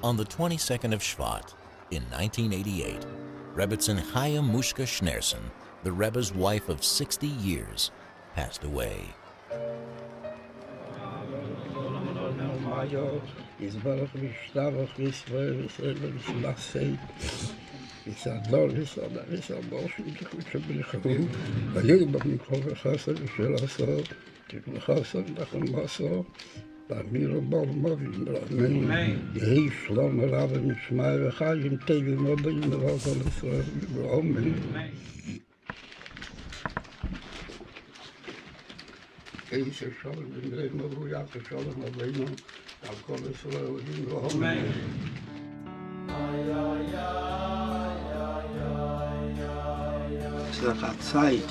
On the 22nd of Shvat, in 1988, Rebbetzin Chaya Mushka Schneerson, the Rebbe's wife of 60 years, passed away. Zeit,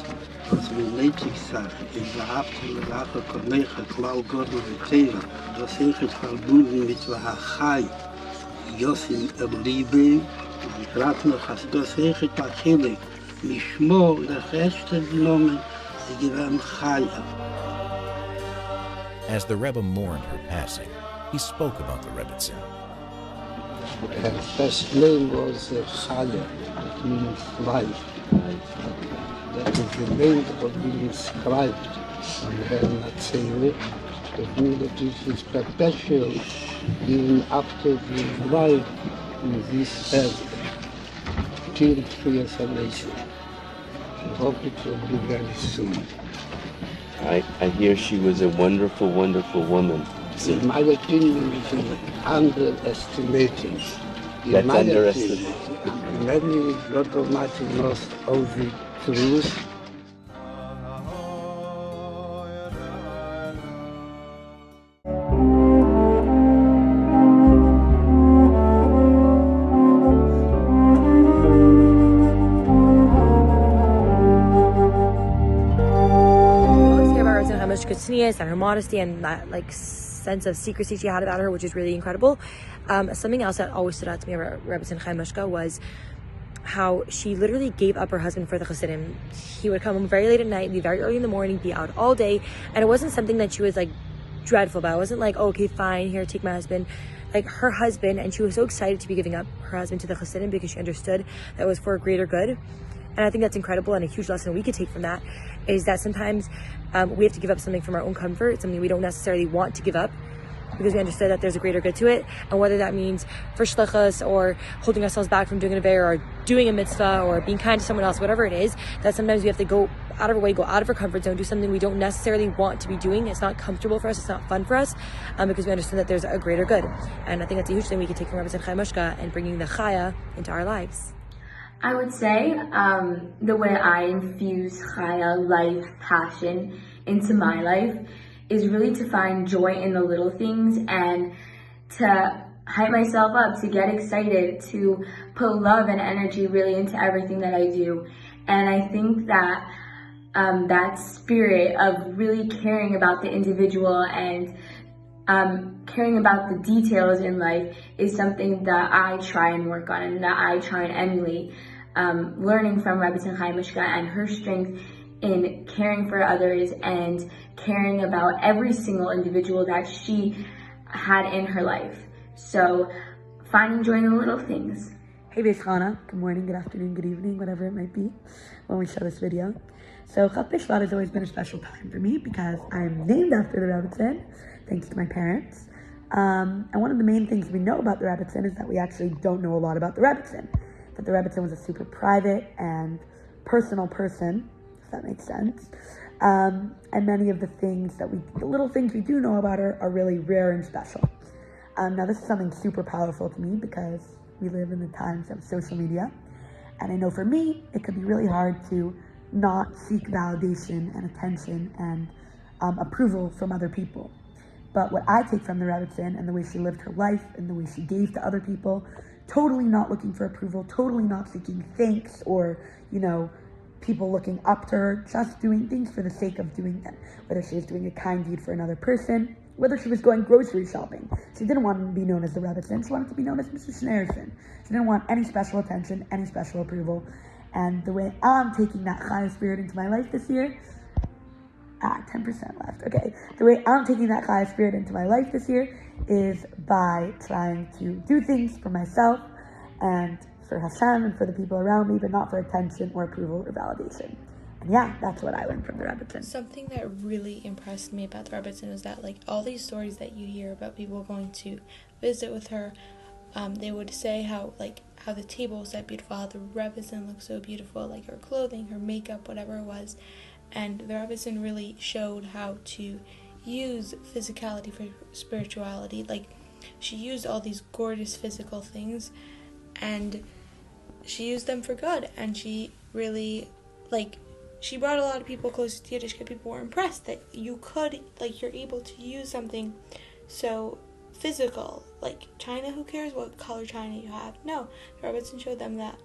was mir nötig sagt, in der Abteilung Kornecha, Klau Gordon und Teva, das ich verbunden mit Wahachai, Yosim Liebe, und gerade noch als das ich Achille, Mishmor, der Rest genommen, sie gewähren Chaya. As the Rebbe mourned her passing, he spoke about the Rebbetzin. Her first name was Chaya, it means life. That is the name that was being inscribed on her Natsele. That means that it is perpetual even after the life in this earth till transformation. I hope it will be very soon. I hear she was a wonderful, wonderful woman. In my opinion, it is underestimated. That's underestimated. Many God Almighty knows all the truth. And her modesty and that sense of secrecy she had about her, which is really incredible. Something else that always stood out to me about Rebbetzin Chaya Mushka was how she literally gave up her husband for the Chassidim. He would come home very late at night, be very early in the morning, be out all day, and it wasn't something that she was dreadful about. It wasn't oh, okay, fine, here, take my husband. Her husband, and she was so excited to be giving up her husband to the Chassidim because she understood that it was for a greater good. And I think that's incredible, and a huge lesson we could take from that is that sometimes we have to give up something from our own comfort, something we don't necessarily want to give up, because we understood that there's a greater good to it. And whether that means for shlichus or holding ourselves back from doing an avera or doing a mitzvah or being kind to someone else, whatever it is, that sometimes we have to go out of our way, go out of our comfort zone, do something we don't necessarily want to be doing. It's not comfortable for us, it's not fun for us, because we understand that there's a greater good. And I think that's a huge thing we can take from Rebbetzin Chaya Mushka and bringing the chaya into our lives. I would say the way I infuse chaya, life, passion into my life is really to find joy in the little things and to hype myself up, to get excited, to put love and energy really into everything that I do. And I think that that spirit of really caring about the individual and caring about the details in life is something that I try and work on and that I try and emulate. Learning from Rebbetzin Chaya Mushka and her strength in caring for others and caring about every single individual that she had in her life. So finding joy in the little things. Hey Bishchana, good morning, good afternoon, good evening, whatever it might be when we show this video. So Cbshvat has always been a special time for me because I'm named after the Rebbetzin, thanks to my parents. And one of the main things we know about the Rebbetzin is that we actually don't know a lot about the Rebbetzin. That the Rebbetzin was a super private and personal person, if that makes sense. And many of the little things we do know about her are really rare and special. Now this is something super powerful to me because we live in the times of social media. And I know for me, it could be really hard to not seek validation and attention and approval from other people. But what I take from the Rebbetzin and the way she lived her life and the way she gave to other people, totally not looking for approval, totally not seeking thanks or, people looking up to her, just doing things for the sake of doing them. Whether she was doing a kind deed for another person, whether she was going grocery shopping. She didn't want to be known as the Rebbetzin, she wanted to be known as Mrs. Schneerson. She didn't want any special attention, any special approval. And the way I'm taking that chaya spirit into my life this year, 10% left. Okay, the way I'm taking that Chaya spirit into my life this year is by trying to do things for myself and for Hashem and for the people around me, but not for attention or approval or validation. And yeah, that's what I learned from the Rebbitzin. Something that really impressed me about the Rebbitzin was that, like, all these stories that you hear about people going to visit with her, they would say how the table was that beautiful, how the Rebbitzin looked so beautiful, like her clothing, her makeup, whatever it was. And the Rebbitzin really showed how to use physicality for spirituality. Like, she used all these gorgeous physical things, and she used them for good. And she really, she brought a lot of people closer to Yiddishkeit. People were impressed that you're able to use something so physical. Like china, who cares what color china you have? No, Rebbitzin showed them that,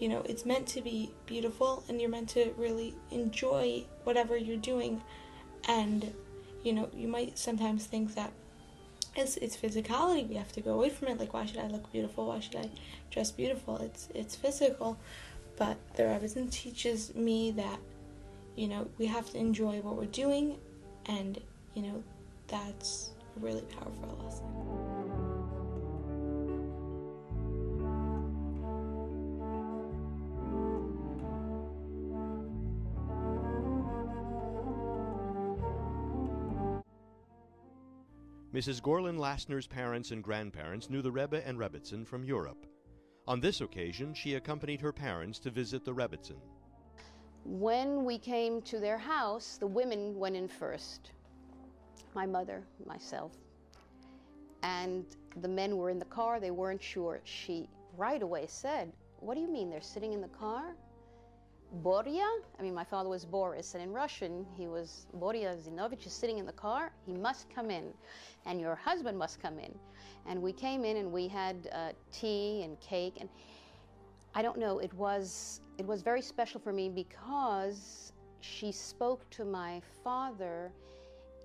it's meant to be beautiful, and you're meant to really enjoy whatever you're doing. And, you might sometimes think that it's physicality, we have to go away from it. Like, why should I look beautiful? Why should I dress beautiful? It's physical. But the Rebbitzin teaches me that, we have to enjoy what we're doing, and, that's a really powerful lesson. Mrs. Gorlin Lassner's parents and grandparents knew the Rebbe and Rebbitzin from Europe. On this occasion, she accompanied her parents to visit the Rebbitzin. When we came to their house, the women went in first. My mother, myself. And the men were in the car. They weren't sure. She right away said, "What do you mean they're sitting in the car? Borya?" I mean, my father was Boris, and in Russian, he was Borya Zinovich is sitting in the car. He must come in, and your husband must come in. And we came in, and we had tea and cake, and I don't know, it was very special for me because she spoke to my father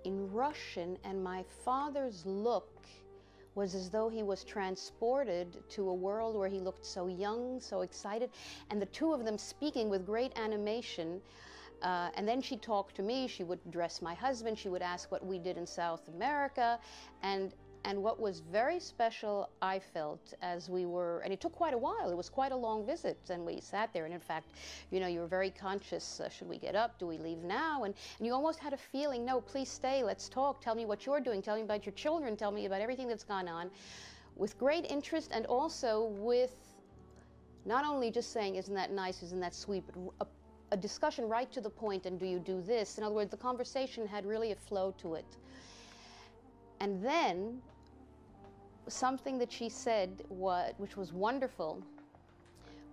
in Russian, and my father's look was as though he was transported to a world where he looked so young, so excited, and the two of them speaking with great animation. And then she talked to me. She would address my husband. She would ask what we did in South America, and what was very special, I felt, as we were, and it took quite a while. It was quite a long visit, and we sat there, and in fact, you were very conscious. Should we get up? Do we leave now? And you almost had a feeling, no, please stay, let's talk, tell me what you're doing, tell me about your children, tell me about everything that's gone on, with great interest, and also with not only just saying, isn't that nice, isn't that sweet, but a discussion right to the point, and do you do this? In other words, the conversation had really a flow to it. And then something that she said, which was wonderful,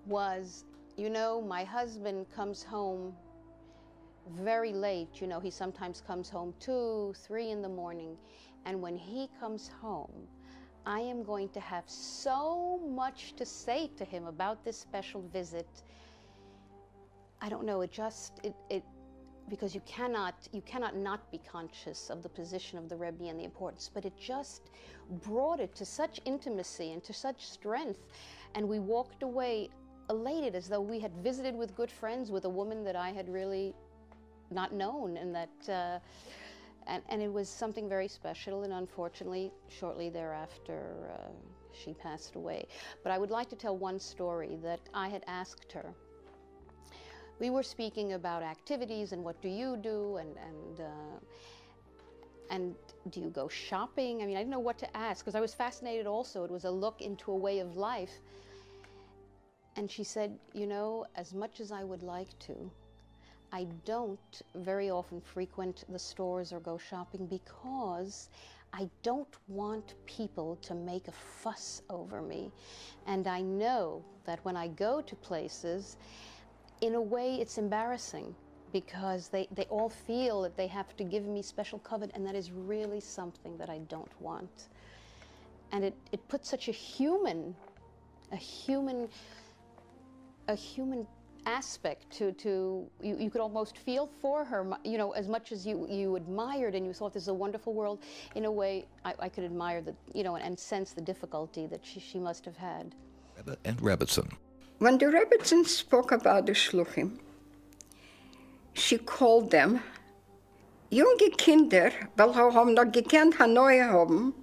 was, my husband comes home very late. He sometimes comes home 2, 3 in the morning. And when he comes home, I am going to have so much to say to him about this special visit. I don't know, because you cannot not be conscious of the position of the Rebbe and the importance, but it just brought it to such intimacy and to such strength, and we walked away elated, as though we had visited with good friends with a woman that I had really not known, and that and it was something very special. And unfortunately, shortly thereafter, she passed away. But I would like to tell one story that I had asked her. We were speaking about activities and what do you do, and do you go shopping? I mean, I didn't know what to ask because I was fascinated also. It was a look into a way of life. And she said, as much as I would like to, I don't very often frequent the stores or go shopping because I don't want people to make a fuss over me. And I know that when I go to places, in a way, it's embarrassing because they all feel that they have to give me special covet, and that is really something that I don't want. And it puts such a human aspect to you could almost feel for her, as much as you admired and you thought this is a wonderful world. In a way, I could admire the, and sense the difficulty that she must have had. Rebbe and Rebbitzin. When the Rebbitzin spoke about the Shluchim, she called them Junge Kinder, welche haben noch gekannt Hanoi haben,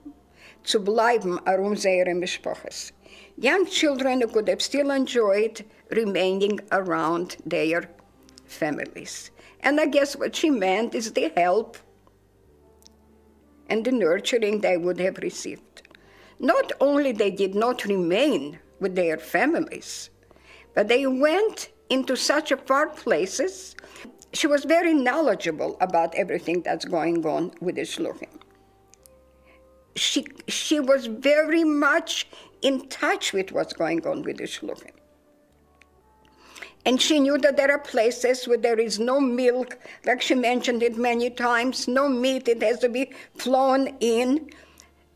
zu bleiben around ihre Mishpoches. Young children could have still enjoyed remaining around their families. And I guess what she meant is the help and the nurturing they would have received. Not only they did not remain with their families, but they went into such far places. She was very knowledgeable about everything that's going on with the Shluchim. She was very much in touch with what's going on with the Shluchim. And she knew that there are places where there is no milk, like she mentioned it many times, no meat, it has to be flown in.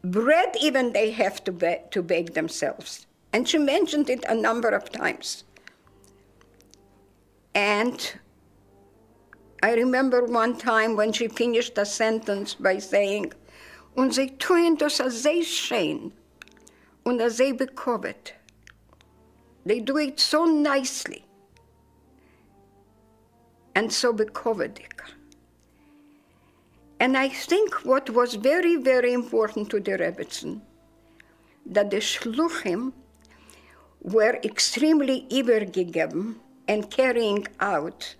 Bread even they have to bake themselves. And she mentioned it a number of times. And I remember one time when she finished a sentence by saying, "Und sie tun das sehr schön und sehr bekovet." They do it so nicely and so bekovedik. And I think what was very, very important to the Rebbetzin, that the Shluchim were extremely übergegeben and carrying out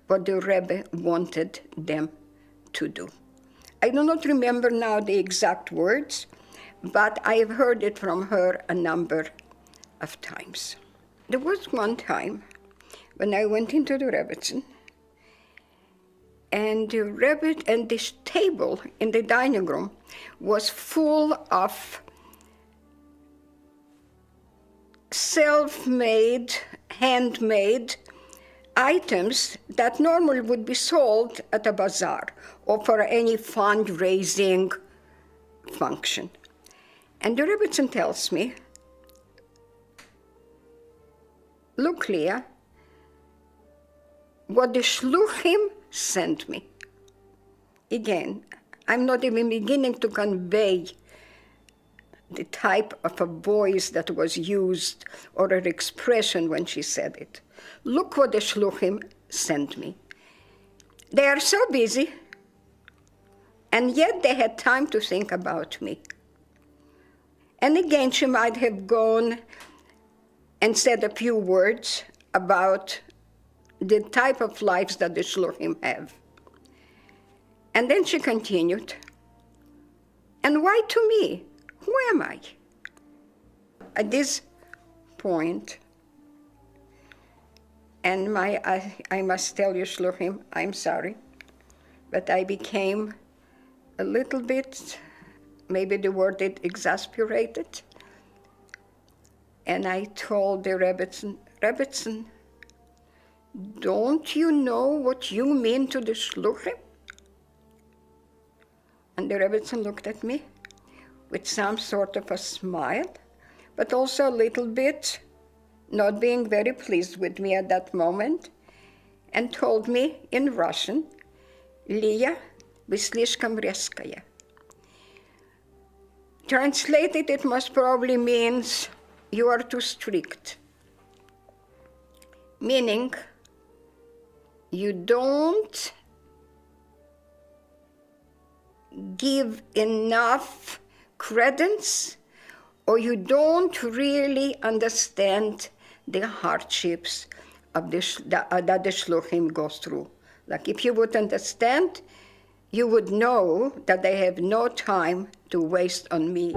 what the Rebbe wanted them to do. I do not remember now the exact words, but I have heard it from her a number of times. There was one time when I went into the Rebbetzin, and the Rebbe and this table in the dining room was full of self-made, handmade items that normally would be sold at a bazaar or for any fundraising function. And the Rebbetzin tells me, "Look, Leah, what the Shluchim sent me." Again, I'm not even beginning to convey the type of a voice that was used or her expression when she said it. "Look what the Shluchim sent me. They are so busy, and yet they had time to think about me." And again, she might have gone and said a few words about the type of lives that the Shluchim have. And then she continued, "And why to me? Who am I?" At this point, and I must tell you, Shluchim, I'm sorry, but I became a little bit, maybe the word is exasperated. And I told the Rebbetzin, "Don't you know what you mean to the Shluchim?" And the Rebbetzin looked at me with some sort of a smile, but also a little bit not being very pleased with me at that moment, and told me in Russian, "Leah, вы слишком резкая." Translated, it most probably means, "You are too strict." Meaning, you don't give enough credence, or you don't really understand the hardships of that the Shluchim goes through. Like if you would understand, you would know that they have no time to waste on me.